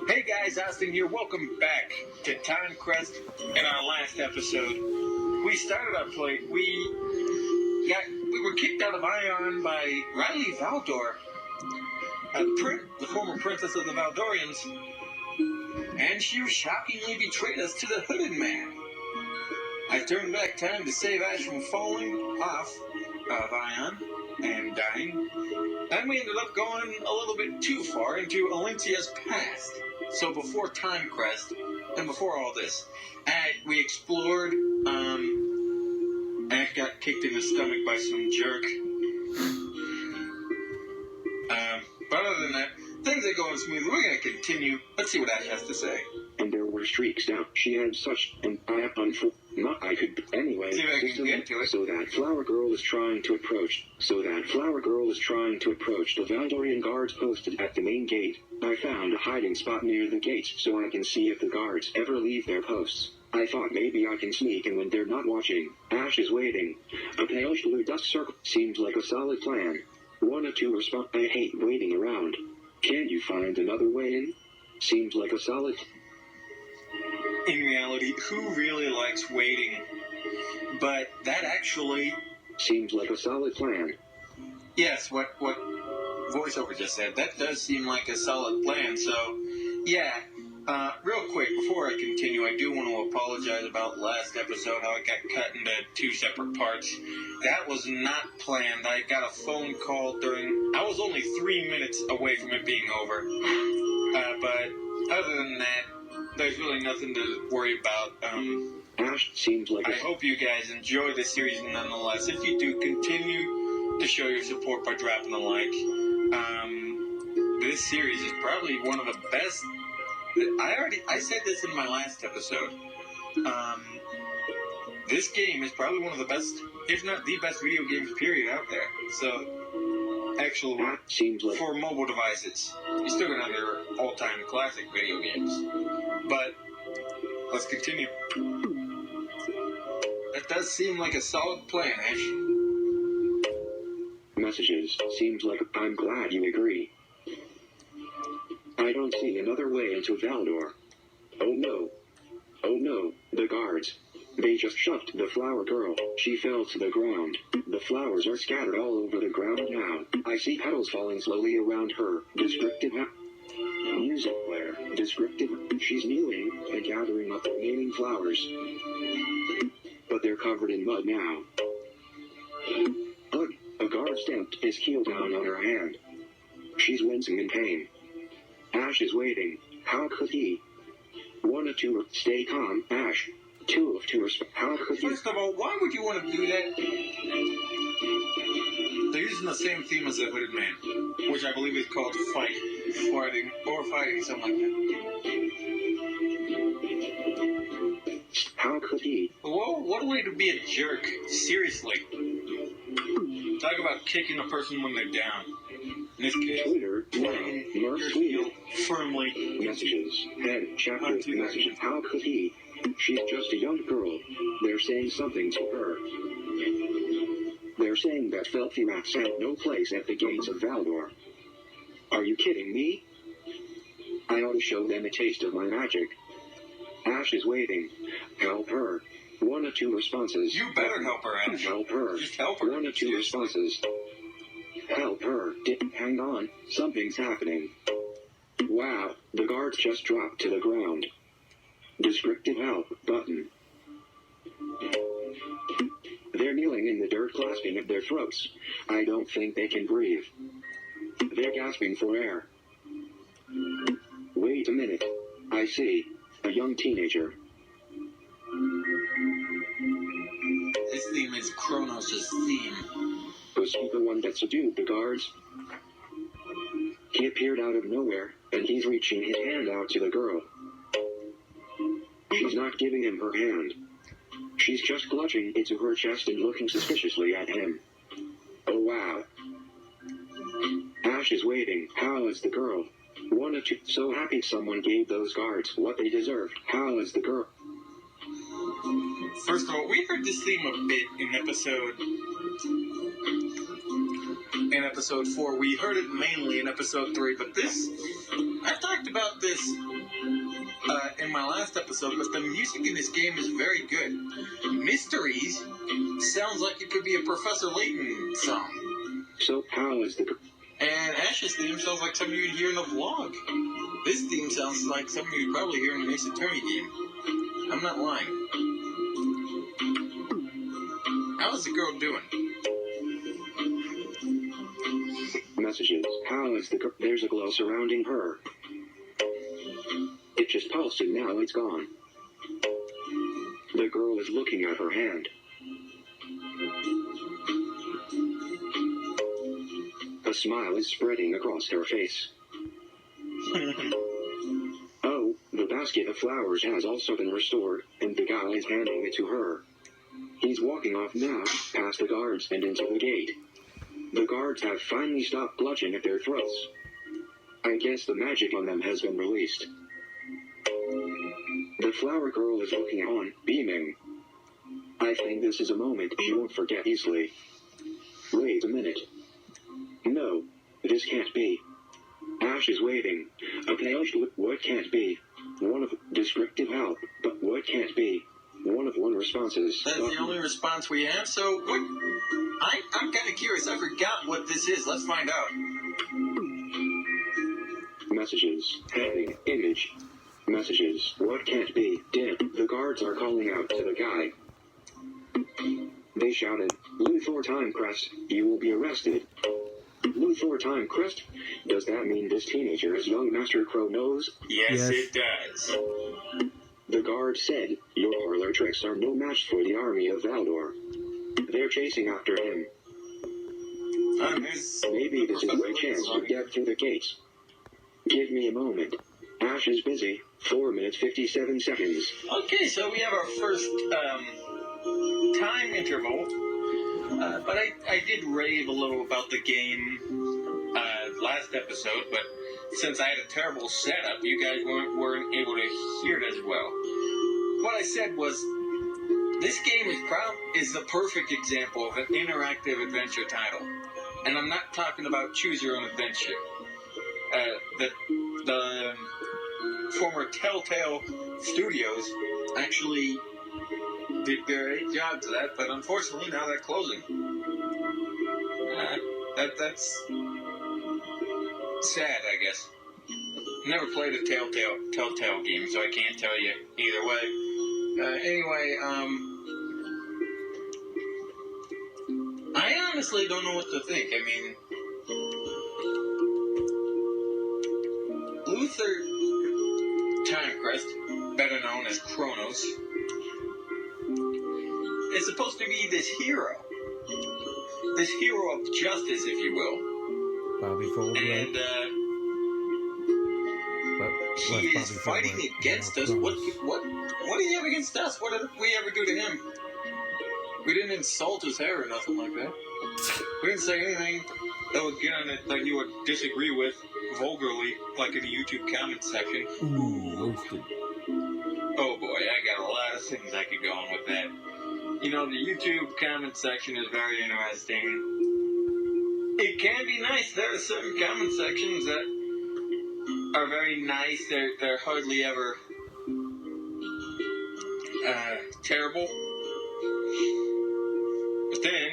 Hey guys, Austin here. Welcome back to Time Crest. In our last episode, we started our play. We were kicked out of Ion by Riley Valdor, the former princess of the Valdorians, and she shockingly betrayed us to the Hooded Man. I turned back time to save Ash from falling off of Ion and dying. Then we ended up going a little bit too far into Alencia's past. So before Time Crest, and before all this, we explored, Ash got kicked in the stomach by some jerk. But other than that, things are going smoothly. We're going to continue. Let's see what Ash has to say. And there were streaks down. She had such an I could anyway. See if I can get to it. So that flower girl is trying to approach. The Valdorian guards posted at the main gate. I found a hiding spot near the gate so I can see if the guards ever leave their posts. I thought maybe I can sneak in when they're not watching. Ash is waiting. A pale blue dust circle seems like a solid plan. 1 or 2 response. I hate waiting around. Can't you find another way in? Seems like a solid. In reality, who really likes waiting? But that actually seems like a solid plan. Yes, what voiceover just said. That does seem like a solid plan. So, yeah. Real quick, before I continue, I do want to apologize about last episode, how it got cut into 2 separate parts. That was not planned. I got a phone call I was only 3 minutes away from it being over. But other than that, there's really nothing to worry about. Ash seems like I hope you guys enjoy the series nonetheless. If you do, continue to show your support by dropping a like. This series is probably one of the best. I said this in my last episode. This game is probably one of the best, if not the best video games period out there. So, actually, seems like for mobile devices, you're still gonna have your all-time classic video games. But let's continue. That does seem like a solid plan, Ash. Messages. Seems like I'm glad you agree. I don't see another way into Valdor. Oh no, the guards. They just shoved the flower girl. She fell to the ground. The flowers are scattered all over the ground now. I see petals falling slowly around her. Descriptive music player. Descriptive. She's kneeling and gathering up remaining flowers. But they're covered in mud now. Ugh. A guard stamped his heel down on her hand. She's wincing in pain. Ash is waiting. How could he? 1 or 2. Stay calm, Ash. 2 of 2. How could he? First of all, why would you want to do that? They're using the same theme as the Hooded Man, which I believe is called fighting, something like that. How could he? Whoa, what a way to be a jerk. Seriously. Talk about kicking a person when they're down. In this case, Twitter, your heel firmly. Messages. Head, chapter, message. How could he? She's just a young girl. They're saying something to her. They're saying that filthy rats have no place at the gates of Valdor. Are you kidding me? I ought to show them a taste of my magic. Ash is waiting. Help her. 1 or 2 responses. You better help her, Ash. Help her. Just help her. 1 or 2 responses. Help her. Hang on. Something's happening. Wow. The guards just dropped to the ground. Descriptive help button. They're kneeling in the dirt, clasping at their throats. I don't think they can breathe. They're gasping for air. Wait a minute. I see. A young teenager. This theme is Kronos' theme. Was he the one that subdued the guards? He appeared out of nowhere, and he's reaching his hand out to the girl. She's not giving him her hand. She's just clutching into her chest and looking suspiciously at him. Oh wow. Ash is waiting. How is the girl? 1 or 2. So happy someone gave those guards what they deserved. How is the girl? First of all, we heard this theme a bit in in episode 4. We heard it mainly in episode 3, but this, I talked about this in my last episode, but the music in this game is very good. Mysteries sounds like it could be a Professor Layton song. So how is the... And Ash's theme sounds like something you'd hear in a vlog. This theme sounds like something you'd probably hear in an Ace Attorney game. I'm not lying. How's the girl doing? Messages. How is the... There's a glow surrounding her. It just pulsed and now it's gone. The girl is looking at her hand. A smile is spreading across her face. Oh, the basket of flowers has also been restored, and the guy is handing it to her. He's walking off now, past the guards and into the gate. The guards have finally stopped clutching at their throats. I guess the magic on them has been released. The flower girl is looking on, beaming. I think this is a moment she won't forget easily. Wait a minute. No, this can't be. Ash is waving. Okay, what can't be? One of descriptive help, but what can't be? One of one responses. That's the only response we have, so what? I'm kind of curious. I forgot what this is. Let's find out. Messages. Heading. Image. Messages. What can't be? Dim. The guards are calling out to the guy. They shouted, Luthor Time Crest, you will be arrested. Luthor Time Crest? Does that mean this teenager is young Master Crow knows? Yes, it does. The guard said, your parlor tricks are no match for the army of Valdor. They're chasing after him. Maybe this is a great chance to get through the gates. Give me a moment. Ash is busy. 4 minutes 57 seconds. Okay, so we have our first time interval. But I did rave a little about the game last episode, but since I had a terrible setup, you guys weren't able to hear it as well. What I said was, this game is the perfect example of an interactive adventure title. And I'm not talking about choose your own adventure. The former Telltale Studios actually did a great job to that, but unfortunately now they're closing. That's sad, I guess. Never played a Telltale game, so I can't tell you either way. Anyway, I honestly don't know what to think. I mean, Luthor Time Crest, better known as Kronos, is supposed to be this hero of justice, if you will. Bobby Fold, and he is fighting against us. What do you have against us? What did we ever do to him? We didn't insult his hair or nothing like that. We didn't say anything that would get on it that you would disagree with vulgarly, like in the YouTube comment section. Ooh, roasted. Oh boy, I got a lot of things I could go on with that. You know, the YouTube comment section is very interesting. It can be nice. There are certain comment sections that are very nice. They're hardly ever terrible. But then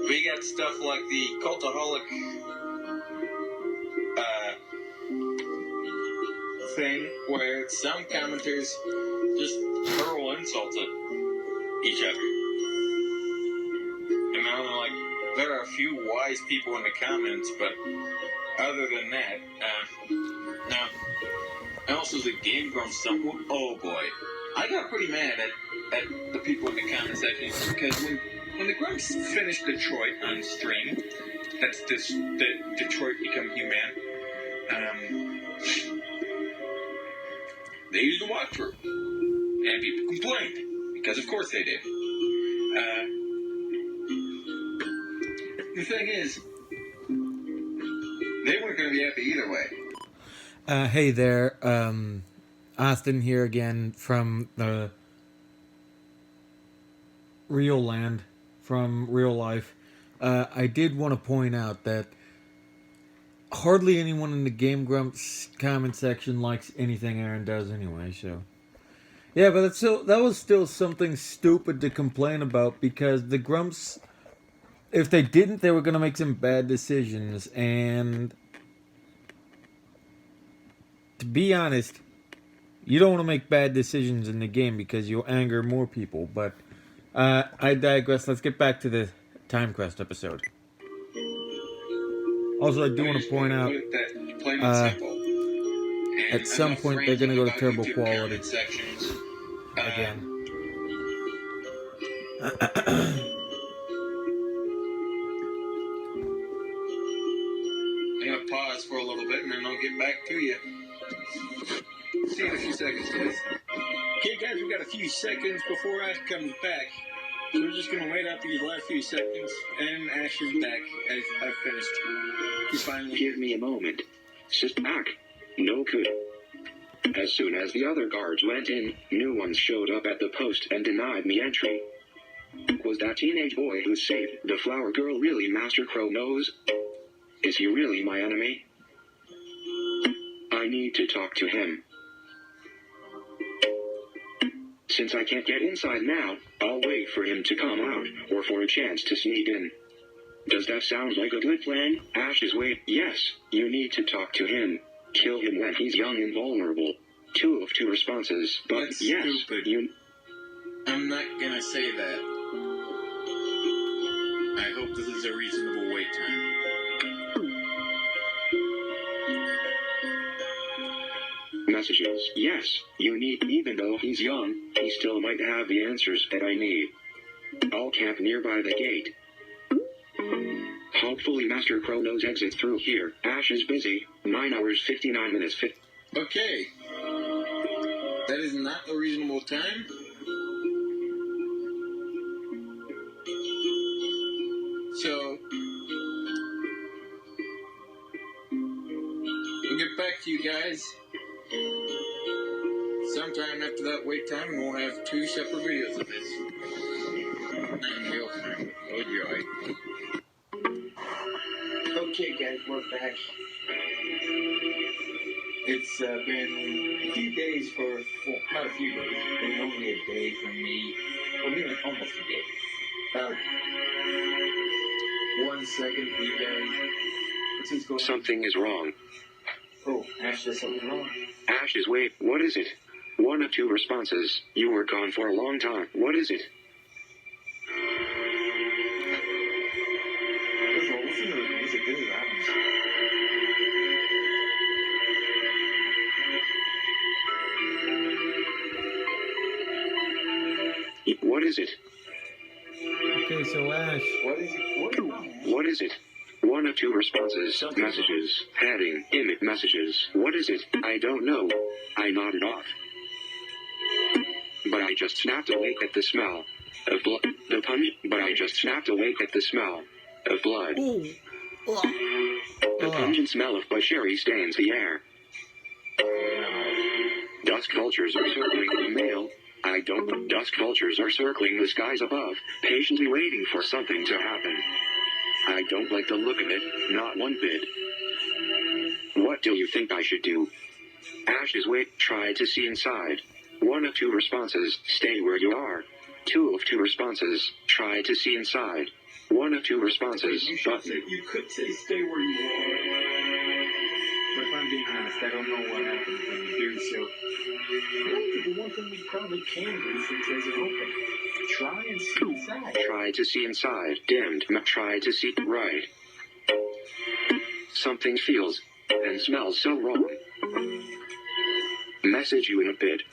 we got stuff like the Cultaholic thing, where some commenters just hurl insults at each other. And I'm like, there are a few wise people in the comments, but other than that, now, also the Game Grumps stuff. Oh boy, I got pretty mad at the people in the comment section, because when the Grumps finished Detroit on stream, that's the Detroit Become Human, they used a walkthrough, and people complained, because of course they did. The thing is, they weren't going to be happy either way. Hey there, Austin here again from the real land, from real life. I did want to point out that hardly anyone in the Game Grumps comment section likes anything Aaron does anyway, so. Yeah, but that was still something stupid to complain about because the Grumps, if they didn't, they were going to make some bad decisions. And to be honest, you don't want to make bad decisions in the game because you'll anger more people. But I digress. Let's get back to the Time Quest episode. Also, I do want to point out at some point they're going to go to terrible quality again. I'm going to pause for a little bit and then I'll get back to you. See you in a few seconds, guys. Okay, guys, we've got a few seconds before Ash comes back. So we're just going to wait out these last few seconds, and Ash is back as I've finished. He's finally... Give me a moment. Sit back. No good. As soon as the other guards went in, new ones showed up at the post and denied me entry. Was that teenage boy who saved the flower girl really Master Crow knows? Is he really my enemy? I need to talk to him. Since I can't get inside now, I'll wait for him to come out, or for a chance to sneak in. Does that sound like a good plan? Ash is wait. Yes, you need to talk to him. Kill him when he's young and vulnerable. 2 of 2 responses, but That's yes, stupid. I'm not gonna say that. I hope this is a reasonable wait time. Messages. Yes, you need. Even though he's young, he still might have the answers that I need. I'll camp nearby the gate. Hopefully Master Crow knows exit through here. Ash is busy. 9 hours 59 minutes. Okay. That is not a reasonable time. So, we'll get back to you guys sometime after that wait time, and we'll have 2 separate videos of this. In real time. Oh joy. Okay guys, we're back. It's been a few days not a few days, it's been only a day for me. Well, maybe almost a day. About 1 second, you guys. What's going on? Something is wrong. Oh, Ash, there's something wrong. Ash is wait. What is it? 1 of 2 responses. You were gone for a long time. What is it? First of all, listen to the music. This is Adams. What is it? Okay, so Ash. What is it? What is it? 1 of 2 responses. Messages. Heading. Image messages. What is it? I don't know. I nodded off. But I just snapped awake at the smell of blood. But I just snapped awake at the smell of blood. The pungent smell of butchery stains the air. Dusk vultures are circling the mail. Dusk vultures are circling the skies above, patiently waiting for something to happen. I don't like the look of it, not one bit. What do you think I should do? Ash is wait. Try to see inside. 1 of 2 responses. Stay where you are. 2 of 2 responses. Try to see inside. 1 of 2 responses. You could say stay where you are. But if I'm being honest, I don't know what happens when you do so. I think the one thing we probably can do since there's an open. Try and see inside. Try to see inside. Dimmed. Try to see right. Something feels and smells so wrong. Message you in a bit.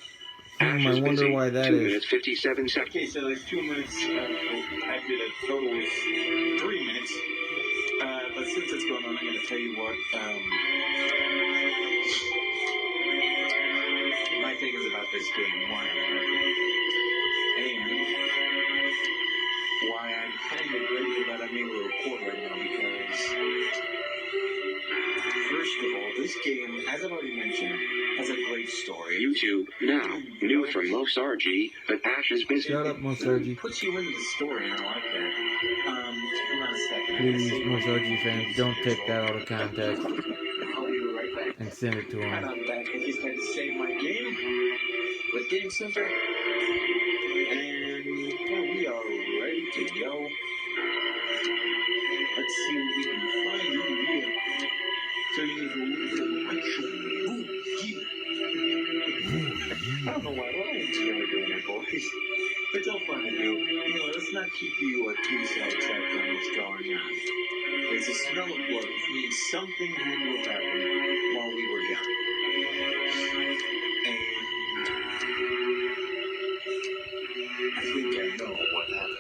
I wonder why that 2 is. minutes 57 seconds. Okay, so there's 2 minutes. I did a total of 3 minutes. But since it's going on, I'm going to tell you what my thing is about this game. Why I like it. And why I'm kind of grateful that I'm able to record right now because, first of all, this game, as I've already mentioned, has a great story. YouTube, now, new from Mosargi, but Ash is busy. Shut up, Mosargi. Puts you into the story, and I like that. Hold on a second. Please, Mosargi fans, don't take that out of context I'll be right back. and send it to And him. I'm back. I just had to save my game with Game Center. And we are ready to go. Let's see what we can find in here. So I don't know why Ryan's really doing that, boys. But don't want to do. Let's not keep you too sidetracked on what's going on. There's a smell of blood, which means something had to have happened while we were gone. And I think I know what happened.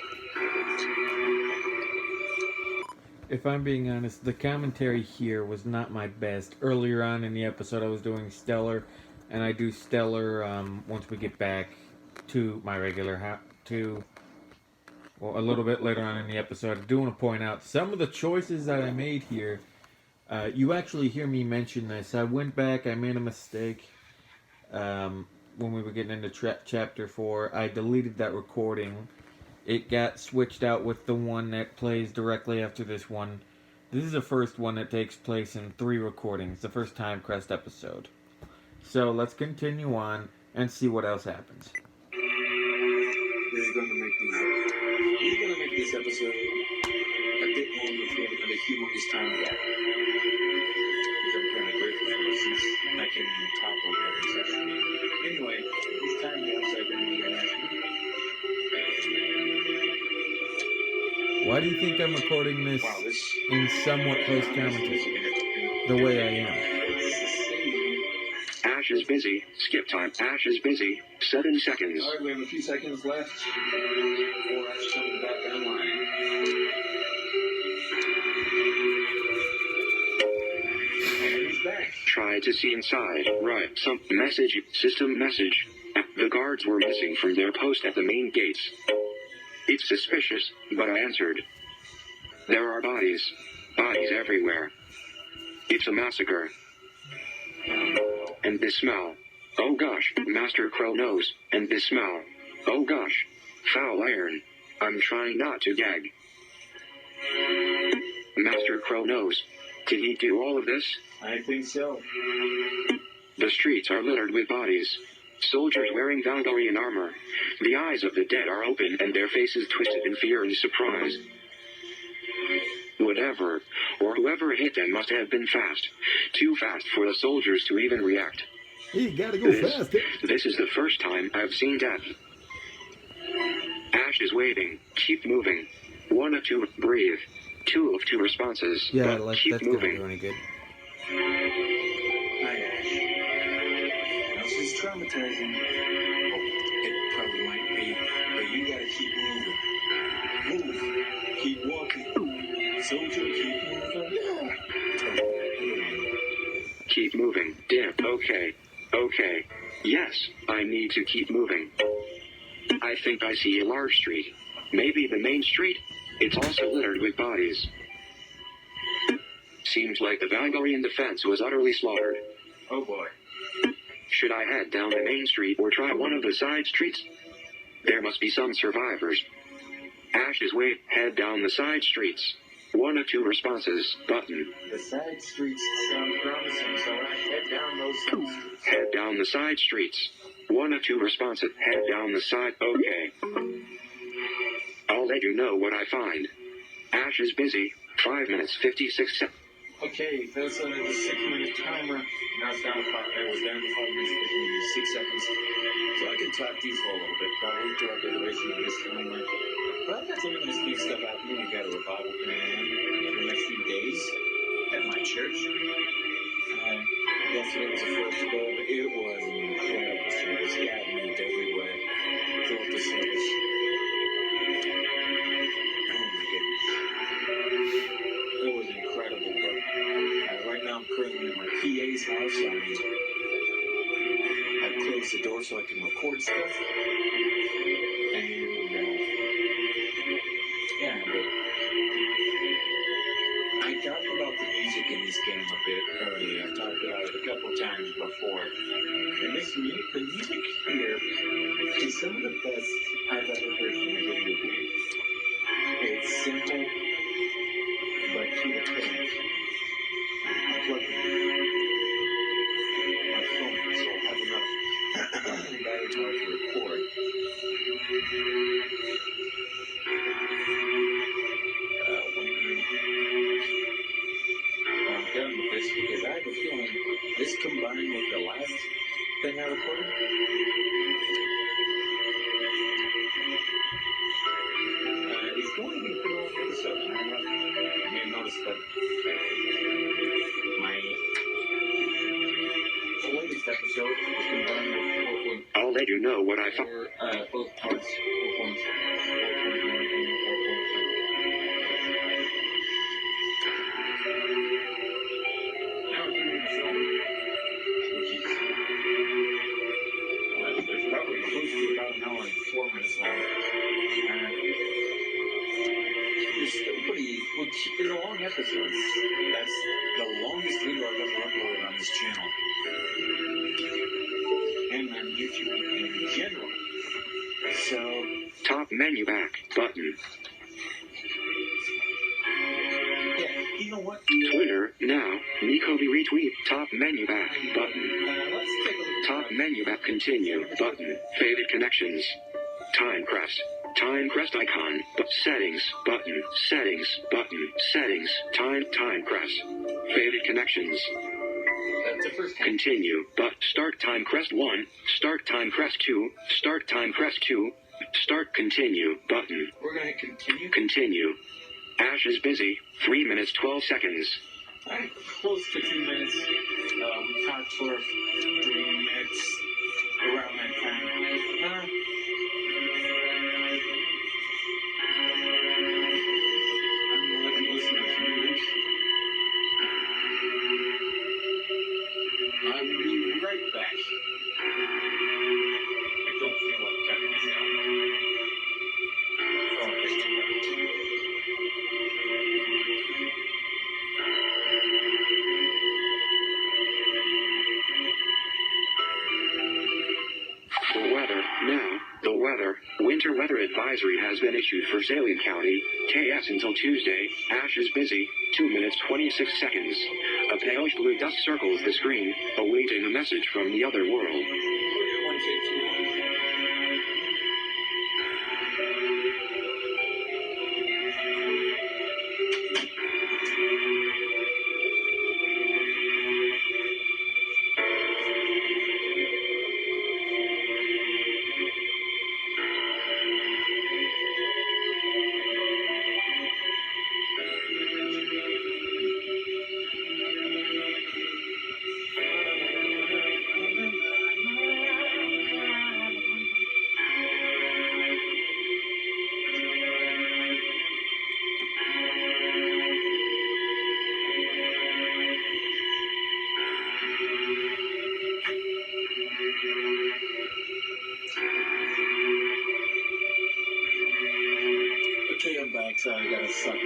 If I'm being honest, the commentary here was not my best. Earlier on in the episode, I was doing Stellar, and I do Stellar once we get back to my regular a little bit later on in the episode. I do want to point out some of the choices that I made here. You actually hear me mention this. I went back, I made a mistake when we were getting into Chapter 4. I deleted that recording. It got switched out with the one that plays directly after this one. This is the first one that takes place in 3 recordings, the first Time Crest episode. So let's continue on and see what else happens. This is going to make this episode a bit longer for a humorous time gap. Which I'm kind of grateful for since I can topple every session. Anyway, these time gaps are going to be an Why do you think I'm recording this in somewhat close commentary? The way I am. Ash is busy. Skip time. Ash is busy. 7 seconds. Alright, we have a few seconds left before Ash comes back online. And he's back. Try to see inside. Right. Some message. System message. The guards were missing from their post at the main gates. It's suspicious, but I answered. There are bodies. Bodies everywhere. It's a massacre. And this smell. Oh gosh, Master Crow knows. And this smell. Oh gosh. Foul iron. I'm trying not to gag. Master Crow knows. Did he do all of this? I think so. The streets are littered with bodies. Soldiers wearing Valgarian armor. The eyes of the dead are open and their faces twisted in fear and surprise. Whatever, or whoever hit them must have been fast. Too fast for the soldiers to even react. You gotta go fast. This is the first time I've seen death. Ash is waving. Keep moving. 1 of 2, breathe. 2 of 2 responses. Yeah, but like, keep that's moving. gonna do any good. Hi, Ash. This is traumatizing. It probably might be, but you gotta keep moving. Move. Keep walking. Soldier, keep moving. Keep moving. Dim. Okay. Okay. Yes, I need to keep moving. I think I see a large street. Maybe the main street? It's also littered with bodies. Seems like the Valgarian defense was utterly slaughtered. Oh boy. Should I head down the main street or try one of the side streets? There must be some survivors. Ash's way, head down the side streets. 1 of 2 responses, button. The side streets sound promising, so I head down those side streets. Head down the side streets. 1 of 2 responses, head down the side, okay. I'll let you know what I find. Ash is busy, 5 minutes 56 seconds. Okay, that's a 6-minute timer. Now it's down to 5. It was down to 5 minutes 56 seconds. So I can talk these for a little bit, probably throughout the duration of this timer. But I've got some interesting stuff happening. We've got a revival going on for the next few days at my church. Yesterday was the first day, but it was an incredible service. God moved everywhere throughout the service. Oh my goodness. It was incredible, but right now I'm currently at my PA's house. I've closed the door so I can record stuff. And, yeah, but I talked about the music in this game a bit earlier. I've talked about it a couple times before. And the music here is some of the best I've ever heard from a video game. It's simple, but to the point. I plug my phone so I'll have enough battery power to record. I'm done with this because I have a feeling this combined with the last thing I recorded, it's going to be a pretty long episode. I don't know if you may have noticed that my latest episode was combined with 4.4. I'll let you know what I thought. Both parts, 4.1 and 4.2. Now we're doing the film, which is it's probably close to about an hour and 4 minutes long. It's still pretty, which is a long episode. That's the longest video I've ever uploaded on this channel. And on YouTube in general. So, Top menu back button. yeah, you know what? Twitter now. Nikobe retweet. Top menu back button. Let's take a look. Top menu back continue button. Faded connections. Time crest. Time crest icon. But settings button. Settings button. Settings. Time crest. Faded connections. That's the first time. Continue. But start time crest 1. Start time crest 2. Start time crest 2. Start continue button. We're going to continue. Continue. Ash is busy. 3 minutes 12 seconds. Alright, close to 2 minutes. We talked for 3 minutes around that time. I'm going to let you listen to some music. I'll be right back. I don't feel like cutting this out. Oh, okay. The weather, now, the weather. Winter weather advisory has been issued for Salem County, KS until Tuesday. Ash is busy, 2 minutes 26 seconds. A palish blue dust circles the screen, awaiting a message from the other world. Okay, I'm back. Sorry, I got a sucker.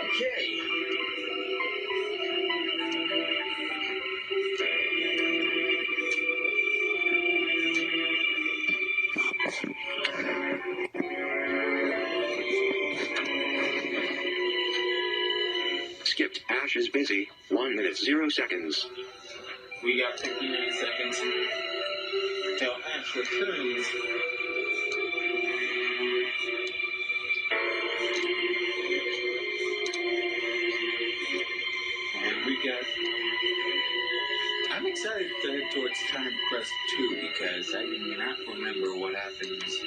Okay. Skipped. Ash is busy, 1 minute 0 seconds. We got 59 seconds till Ash returns. And we got... I'm excited to head towards Time Crest 2 because I do not remember what happens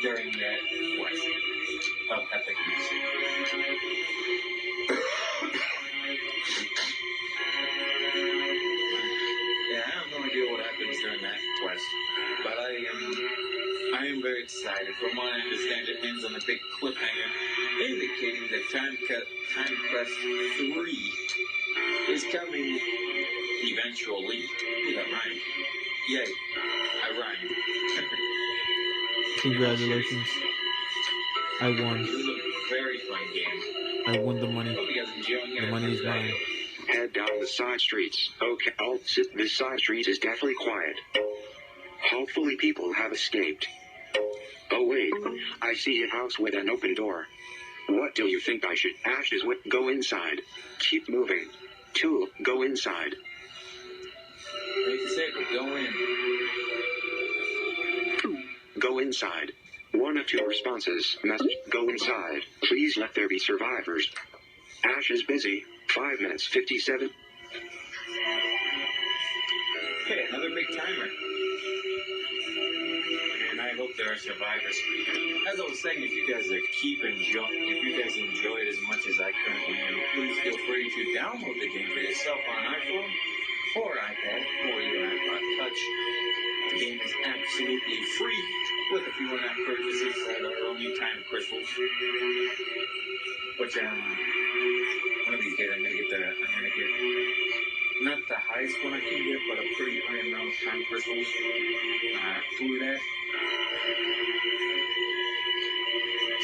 during that quest of epicness. Yeah, I have no idea what happens during that quest, but I am very excited. From what I understand, it ends on a big cliffhanger, indicating that Time Quest 3 is coming eventually. Ooh, that rhymed. Yay, I rhymed. Congratulations. I won. This is a very fun game. I won the money. Hope you guys enjoying it. The money is mine. Head down the side streets. Okay, this side street is deathly quiet. Hopefully people have escaped. Oh wait, I see a house with an open door. What do you think I should? Ashes with go inside. Keep moving. 2, go inside. Like you said, go in. Go inside. 1 of 2 responses. Message. Go inside. Please let there be survivors. Ash is busy. 5 minutes 57. Okay, another big timer. And I hope there are survivors. As I was saying, if you guys enjoy it as much as I currently do, please feel free to download the game for yourself on iPhone or iPad or your iPod Touch. The game is absolutely free with a few in-app purchases that are only time crystals. Which one of these days I'm gonna get not the highest one I can get, but a pretty high amount of time crystals through that.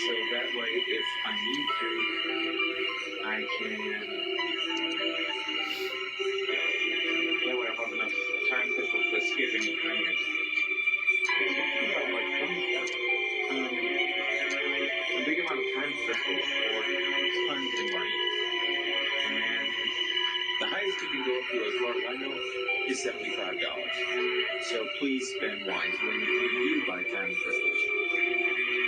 So that way, if I need to, I can. That way, I'll have enough time crystals to skip any timers. A big amount of time crystals for tons of money. And the highest you can go up to, as far as I know, is $75. So please spend wisely when you do buy time crystals.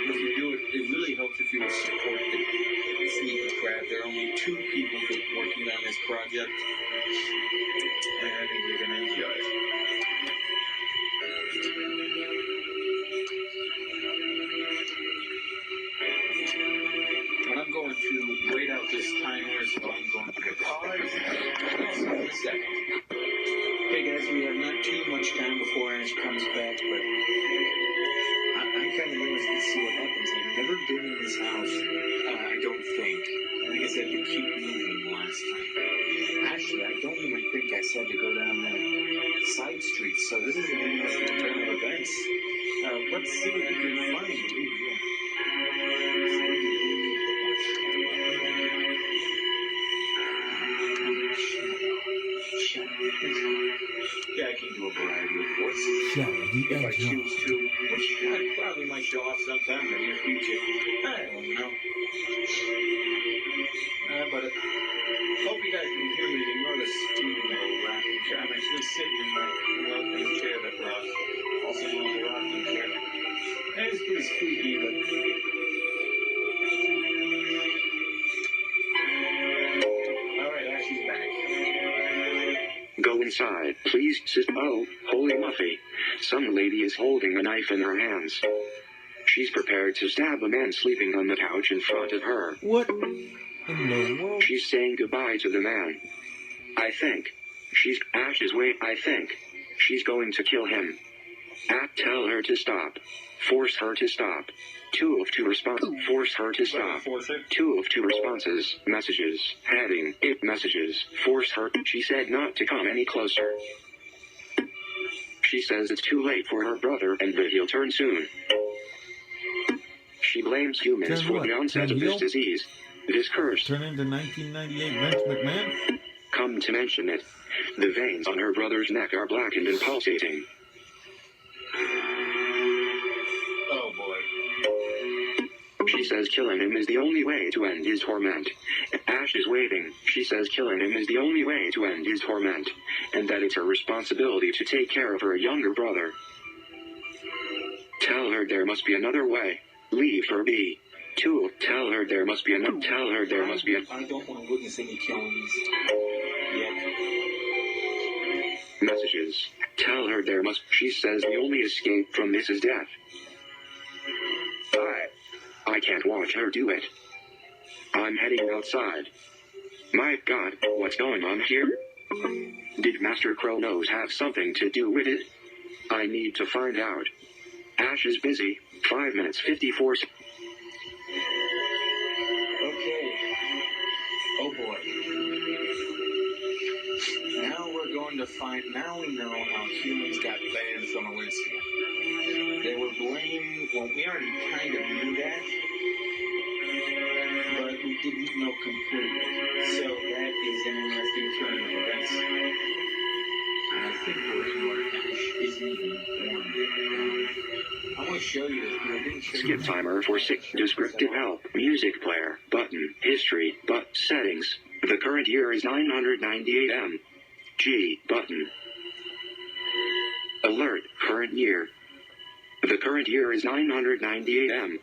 If you do it, it really helps if you will support the Sneaky Crab. There are only 2 people working on this project, and I think you're going to enjoy it. But I'm going to wait out this timer, so I'm going to pause. I'll see you in a second. Okay, guys, we have not too much time before Ash comes back, but I'm kind of interested to see what happens. I've never been in this house, I don't think. I think I said to keep moving last time. Actually, I don't even think I said to go down that side street, so this is an interesting turn of events. Let's see what we can find. Yeah, I can do a variety of voices. If I choose to, which I probably might show off sometime in the near future. I don't know. But hope you guys can hear me. You notice the rocking chair. I'm actually sitting in my welcome chair that brought also known as a rocking chair. And it's pretty squeaky, but alright, Ashley's back. Go inside, please, sis. Oh, holy Muffy. Some lady is holding a knife in her hands. She's prepared to stab a man sleeping on the couch in front of her. What in the world? She's saying goodbye to the man. I think. I think. She's going to kill him. Tell her to stop. Force her to stop. 2 of 2 responses. Force her to stop. 2 of 2 responses. Messages. Heading. It messages. Force her. She said not to come any closer. She says it's too late for her brother and that he'll turn soon. She blames humans for the onset of this disease. This curse. Turn into 1998 Vince McMahon? Come to mention it. The veins on her brother's neck are blackened and pulsating. Oh boy. She says killing him is the only way to end his torment. Ash is waiting. She says killing him is the only way to end his torment, and that it's her responsibility to take care of her younger brother. Tell her there must be another way. Leave her be. 2. Tell her there must be another. Tell her there must be a. I don't want to witness any killings yet. Messages. Tell her there must. She says the only escape from this is death. I can't watch her do it. I'm heading outside. My God, what's going on here? Did Master Kronos have something to do with it? I need to find out. Ash is busy. 5 minutes 54. Okay. Oh boy. Now we're going to to find, now we know how humans got banned from Elysium. They were blamed, well, we already kind of knew that, but we didn't know completely. So that is an interesting turn of events. And I think we're in where Ash isn't even born yet. I want to show you this, but I didn't show you. Skip timer for 6. Descriptive help. Music player. Button. History. Settings. The current year is 998 M. G. Button. Alert. Current year. The current year is 998 M.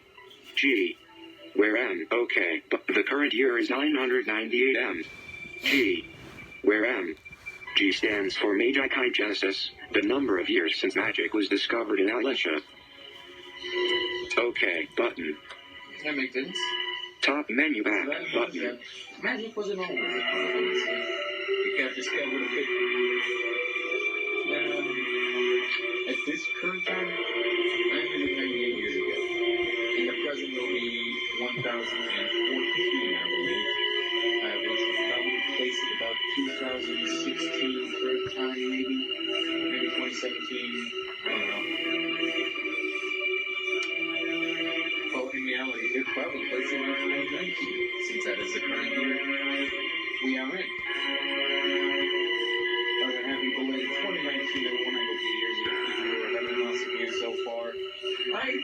G. Where M? Okay. But the current year is 998 M. G. Where M? G stands for Magi Genesis, the number of years since magic was discovered in Alicia. Okay. Button. That makes sense. Top menu back. So that means Button. that magic wasn't always a part of Elysium. It got discovered a bit. At this current time, 998 years ago. And the present will be 1014, I believe. Which would probably place it about 2016 for a time, maybe 2017. I don't know. Well, in reality, they're probably placing it in 2019, since that is the current year we are in. Happy belated 2019, everyone. I hope New Year's Eve are having an awesome year so far. I'm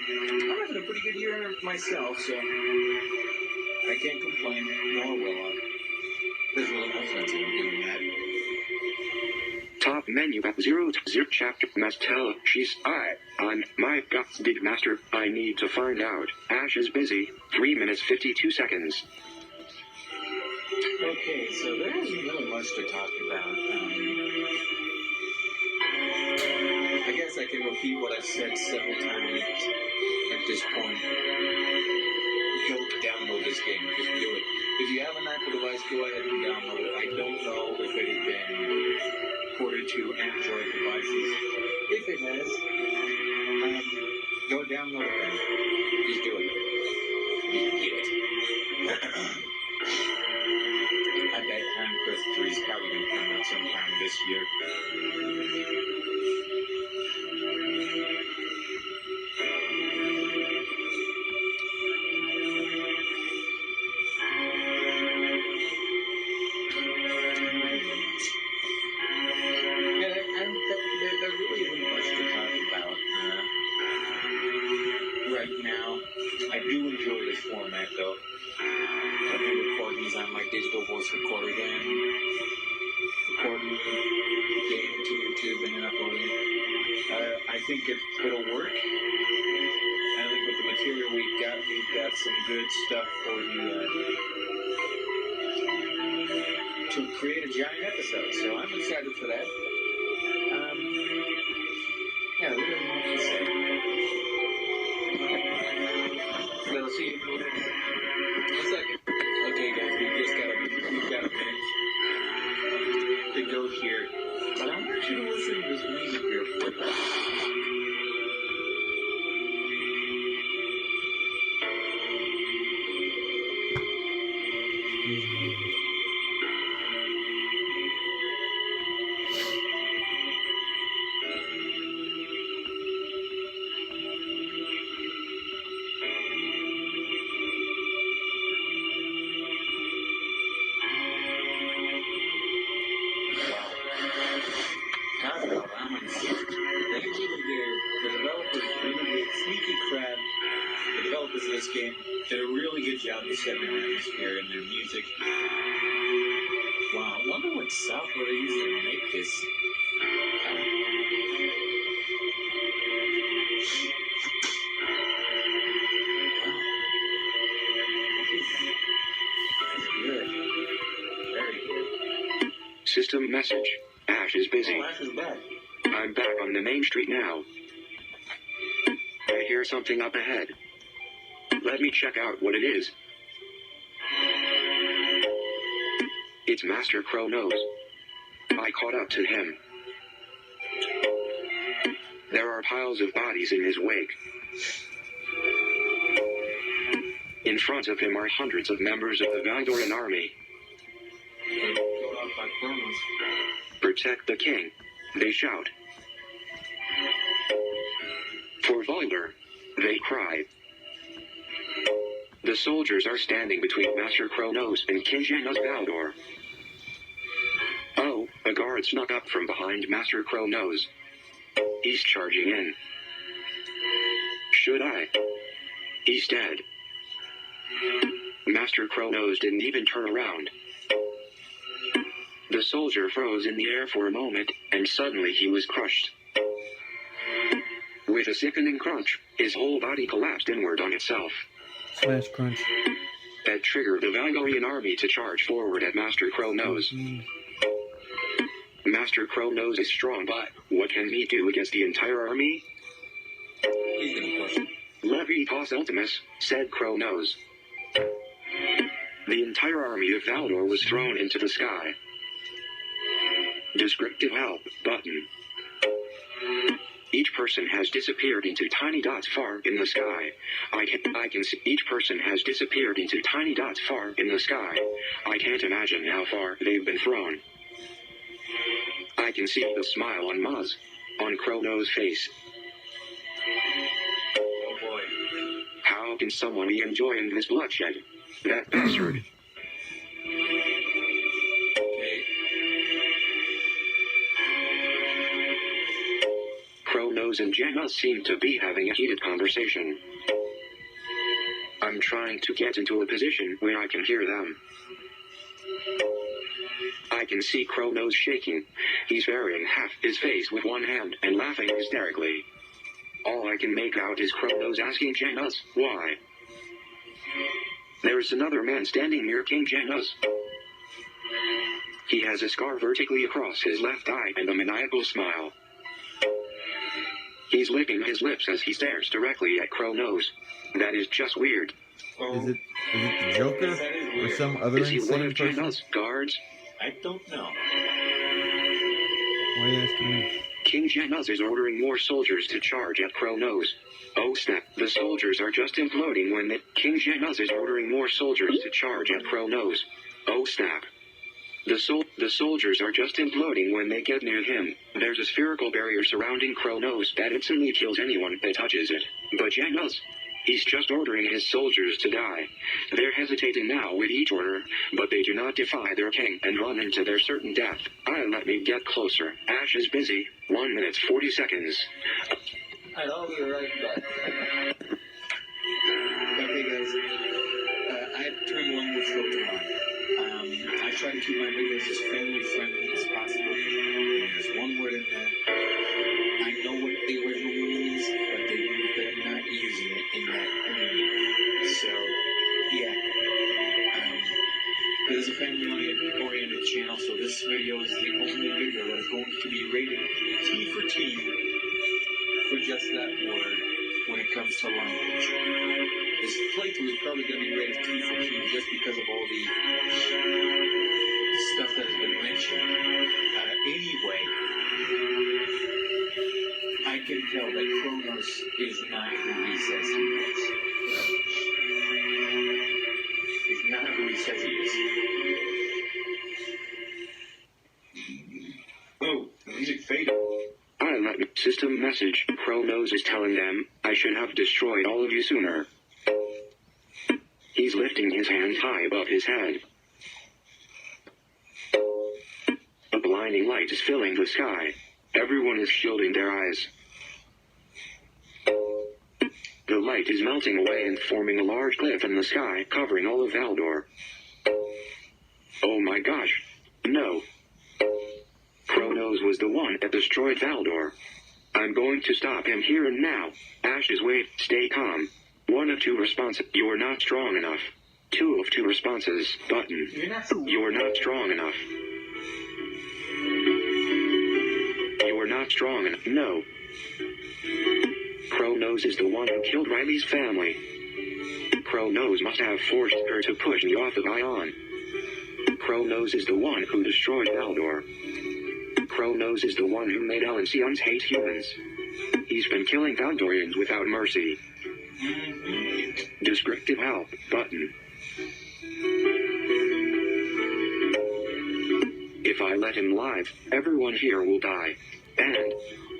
having a pretty good year myself, so I can't complain, nor will I. There's really no sense in doing that. Top menu at 0 chapter. Mastella. I'm my God, big master. I need to find out. Ash is busy. 3 minutes 52 seconds. Okay, so there isn't really much to talk about. I guess I can repeat what I've said several times at this point. Go download this game. Just do it. If you have an Apple device, go ahead and download it. I don't know if it has been ported to Android devices. If it has, go download it then. Just do it. Just get it. I bet Time Quest 3 is probably going to come out sometime this year. There really isn't much to talk about right now. I do enjoy this format, though. I've been recording these on my digital voice recorder again. Recording the game to YouTube and then uploading it. I think it'll work. I think with the material we've got some good stuff for you to create a giant episode. So I'm excited for that. Yeah, we don't know what to say. We'll see you in a second. Okay, guys, we've got a minute to go here. But I want you to listen to this music here for a the developers of this game did a really good job of setting an atmosphere in their music. Wow, I wonder what software they used to make this. That's good. Very good. System message. Ash is busy. Oh, Ash is back. I'm back on the main street now. I hear something up ahead. Let me check out what it is. It's Master Kronos. I caught up to him. There are piles of bodies in his wake. In front of him are hundreds of members of the Valdoran army. by Kronos. Protect the king, they shout. For Valder, they cry. The soldiers are standing between Master Kronos and King Janus Valdor. Oh, a guard snuck up from behind Master Kronos. He's charging in. Should I? He's dead. Master Kronos didn't even turn around. The soldier froze in the air for a moment, and suddenly he was crushed. With a sickening crunch, his whole body collapsed inward on itself. Smash crunch. That triggered the Valgorian army to charge forward at Master Kronos. Master Kronos is strong, but what can he do against the entire army? He's gonna push him. Levi Pos Ultimus, said Kronos. The entire army of Valdor was thrown into the sky. Descriptive help button. Each person has disappeared into tiny dots far in the sky. I can see each person has disappeared into tiny dots far in the sky. I can't imagine how far they've been thrown. I can see the smile on Kronos' face. Oh boy. How can someone be enjoying this bloodshed? That bastard. Okay. Kronos and Janus seem to be having a heated conversation. I'm trying to get into a position where I can hear them. I can see Kronos shaking. He's burying half his face with one hand and laughing hysterically. All I can make out is Kronos asking Janus, why? There's another man standing near King Janus. He has a scar vertically across his left eye and a maniacal smile. He's licking his lips as he stares directly at Kronos. That is just weird. Oh, Is it the Joker That is or weird. some other Is he one insane of person? Janus' guards? I don't know. Why are you asking me? King Janus is ordering more soldiers to charge at Kronos. Oh snap, the soldiers are just imploding when King Janus is ordering more soldiers to charge at Kronos. Oh snap. The soldiers are just imploding when they get near him. There's a spherical barrier surrounding Kronos that instantly kills anyone that touches it. But Janus, he's just ordering his soldiers to die. They're hesitating now with each order, but they do not defy their king and run into their certain death. Let me get closer. Ash is busy. 1 minute 40 seconds. I'll be right back. Okay, guys. I have turned one more filter on. I try to keep my videos as family friendly as possible. And there's one word in there. I know what the original meaning is, but they're not using it in that meaning. So, yeah. It is a family-oriented channel, so this video is the only video that is going to be rated T for T for just that word when it comes to language. This playthrough is probably going to be rated T for T just because of all the stuff that has been mentioned. Anyway, I can tell that Kronos is not who he says he is. He's not who he says he is. Oh, the music faded. System message. Kronos is telling them, I should have destroyed all of you sooner. He's lifting his hand high above his head. A blinding light is filling the sky. Everyone is shielding their eyes. The light is melting away and forming a large cliff in the sky, covering all of Valdor. Oh my gosh. No. Kronos was the one that destroyed Valdor. I'm going to stop him here and now. Ashes wait, stay calm. 1 of 2 responses. You're not strong enough. 2 of 2 responses. Button. You're not strong enough. You're not strong enough. No. Kronos is the one who killed Riley's family. Kronos must have forced her to push me off of Ion. Kronos is the one who destroyed Valdor. Kronos is the one who made Elysians hate humans. He's been killing Valdorians without mercy. Descriptive help button. If if I let him live, everyone here will die. And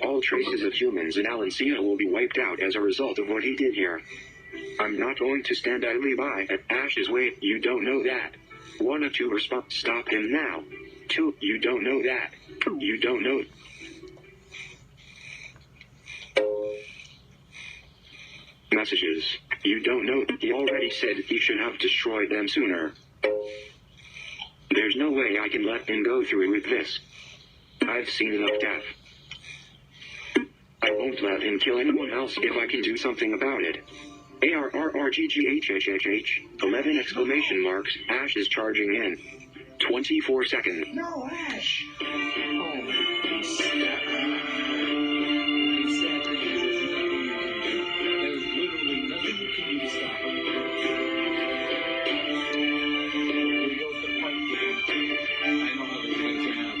all traces of humans in Alencia will be wiped out as a result of what he did here. I'm not going to stand idly by at Ash's way. You don't know that. 1 or 2 response. Stop him now. 2. You don't know that. You don't know. Messages. You don't know. He already said he should have destroyed them sooner. There's no way I can let him go through with this. I've seen enough death. I won't let him kill anyone else if I can do something about it. ARRRGGHHHH, 11 exclamation marks, Ash is charging in. 24 seconds. No, Ash! Oh, my snap. There's literally nothing you can do to stop him. Here goes the pipe game. I know how this is going to turn out,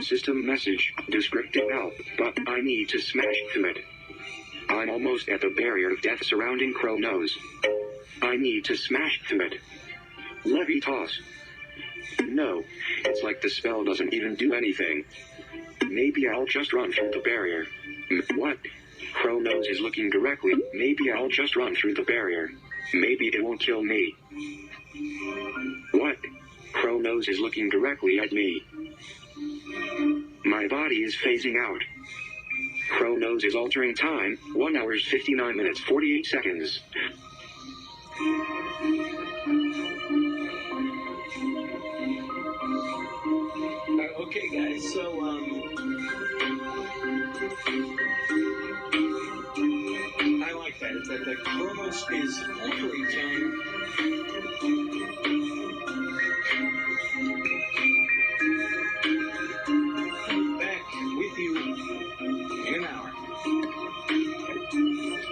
System message, descriptive help, but I need to smash through it. I'm almost at the barrier of death surrounding Crow Nose. I need to smash through it. Levy toss. No, it's like the spell doesn't even do anything. Maybe I'll just run through the barrier. What? Crow Nose is looking directly. Maybe I'll just run through the barrier. Maybe it won't kill me. What? Crow Nose is looking directly at me. My body is phasing out. Crow Nose is altering time, 1 hour 59 minutes 48 seconds. Okay, guys, so, I like that. That the Chronos is altering time. Back with you in an hour.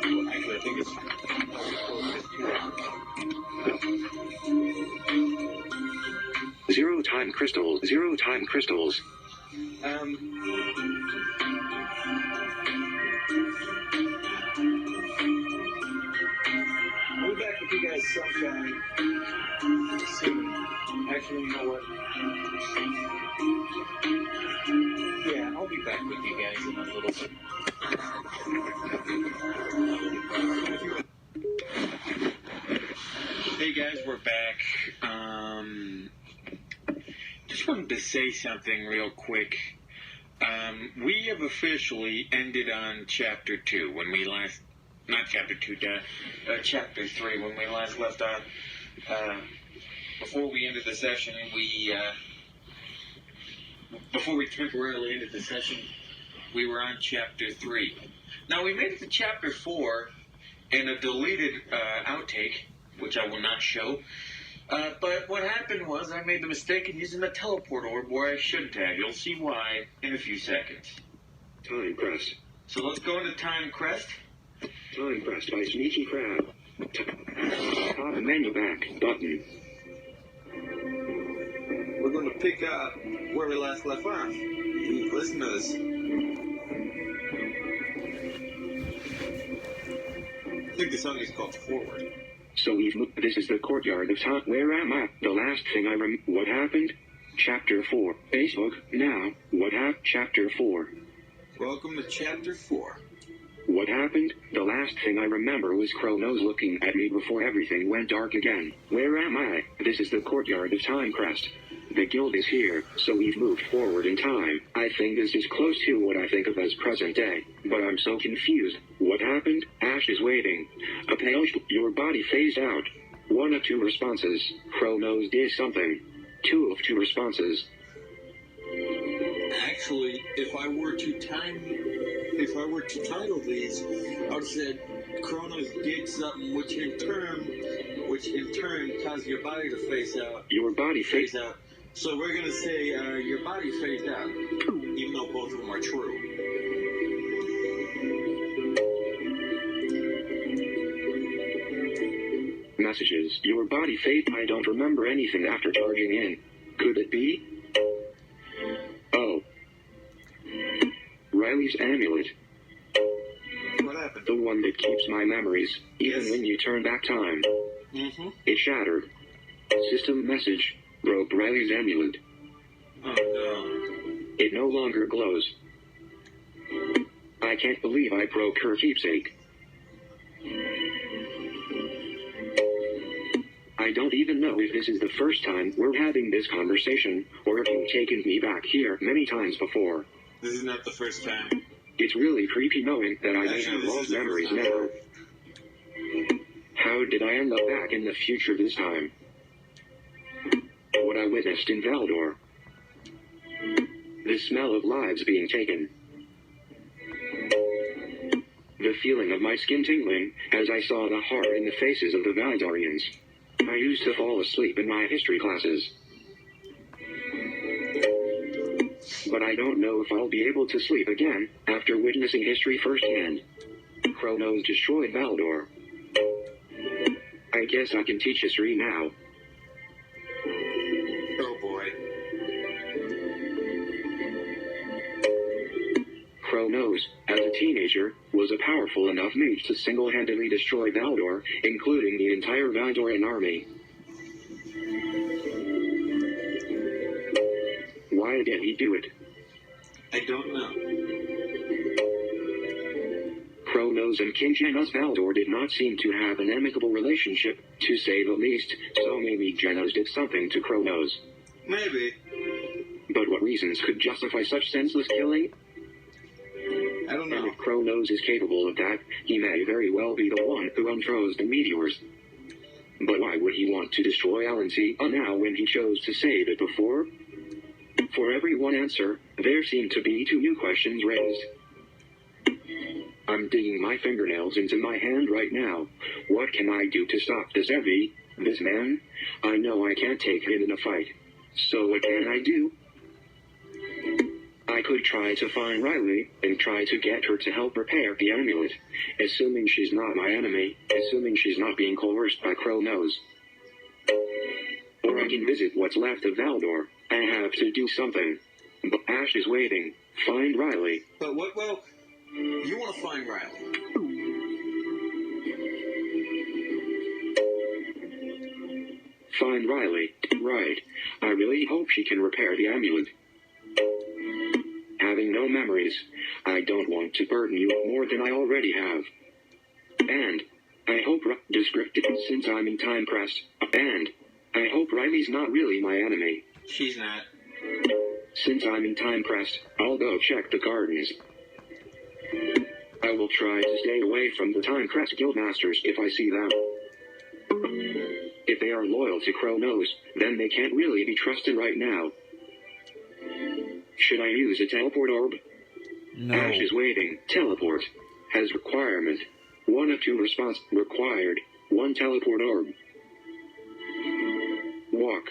Well, actually, I think it's 0 time crystals, 0 time crystals. We'll be back with you guys sometime soon. Actually, you know what? Yeah, I'll be back with you guys in a little bit. Hey guys, we're back. Just wanted to say something real quick. We have officially ended on chapter 2 when we last, not chapter 2, chapter 3 when we last left on. Before we ended the session, before we temporarily ended the session, we were on chapter 3. Now we made it to chapter 4 in a deleted outtake, which I will not show. But what happened was I made the mistake of using the teleport orb where I shouldn't have. You'll see why in a few seconds. Time crest. So let's go into Time Crest. Time crest by Sneaky Crab. Top menu back button. We're going to pick up where we last left off. Listen to this. I think the song is called Forward. So we've moved. This is the courtyard of time. Where am I? The last thing I what happened? Chapter 4. Facebook. Now. What happened? Chapter 4. Welcome to Chapter 4. What happened? The last thing I remember was Crow Nose looking at me before everything went dark again. Where am I? This is the courtyard of Time Crest. The guild is here, so we've moved forward in time. I think this is close to what I think of as present day, but I'm so confused. What happened? Ash is waiting. A pale, your body phased out. 1 of 2 responses. Crow Nose did something. 2 of 2 responses. Actually, if I were to title these, I would have said Kronos did something which in turn caused your body to phase out. Your body phased out. So we're gonna say your body phased out, even though both of them are true. Messages. Your body phased. I don't remember anything after charging in. Could it be? Oh. Riley's amulet. What happened? The one that keeps my memories, even Yes. when you turn back time. Mm-hmm. It shattered. System message. Broke Riley's amulet. Oh, no. It no longer glows. I can't believe I broke her keepsake. I don't even know if this is the first time we're having this conversation, or if you've taken me back here many times before. This is not the first time. It's really creepy knowing that I may Actually, have this lost is the memories first time. now. How did I end up back in the future this time? What I witnessed in Valdor. The smell of lives being taken. The feeling of my skin tingling as I saw the horror in the faces of the Valdorians. I used to fall asleep in my history classes. But I don't know if I'll be able to sleep again after witnessing history firsthand. Kronos destroyed Valdor. I guess I can teach history now. Oh, boy. Kronos, as a teenager, was a powerful enough mage to single-handedly destroy Valdor, including the entire Valdorian army. Why did he do it? I don't know. Kronos and King Janus Valdor did not seem to have an amicable relationship, to say the least, so maybe Janus did something to Kronos. Maybe. But what reasons could justify such senseless killing? I don't And know. if Kronos is capable of that, he may very well be the one who unfroze the meteors. But why would he want to destroy Alency now when he chose to save it before? For every one answer, there seemed to be two new questions raised. I'm digging my fingernails into my hand right now. What can I do to stop this Evie, this man? I know I can't take him in a fight. So what can I do? I could try to find Riley, and try to get her to help repair the amulet, assuming she's not my enemy, assuming she's not being coerced by Kronos. Or I can visit what's left of Valdor. I have to do something. But Ash is waiting. Find Riley. But what, well, you want to find Riley. Find Riley. Right. I really hope she can repair the amulet. Having no memories, I don't want to burden you more than I already have. And I hope descriptive since I'm in time pressed. And I hope Riley's not really my enemy. She's not. Since I'm in time pressed, I'll go check the gardens. I will try to stay away from the Time Crest Guildmasters if I see them. If they are loyal to Kronos, then they can't really be trusted right now. Should I use a teleport orb? No. Ash is waiting. Teleport. Has requirement. 1 of 2 response required. 1 teleport orb. Walk.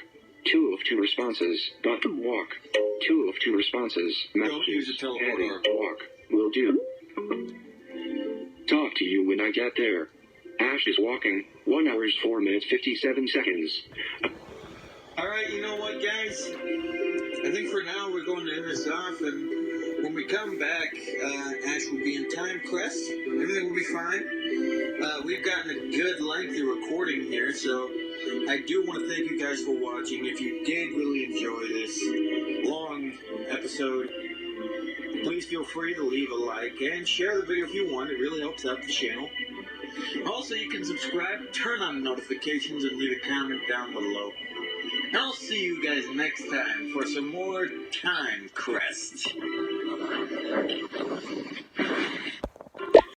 2 of 2 responses. Button walk. 2 of 2 responses. Don't use a teleport Heading. orb. Walk. Will do. Talk to you when I get there. Ash is walking. 1 hour 4 minutes 57 seconds. Alright, you know what, guys? I think for now we're going to end this off, and when we come back, Ash will be in Time Crest. Everything will be fine. We've gotten a good lengthy recording here, so I do want to thank you guys for watching. If you did really enjoy this long episode, please feel free to leave a like and share the video if you want. It really helps out the channel. Also, you can subscribe, turn on notifications, and leave a comment down below. I'll see you guys next time for some more Time Crest.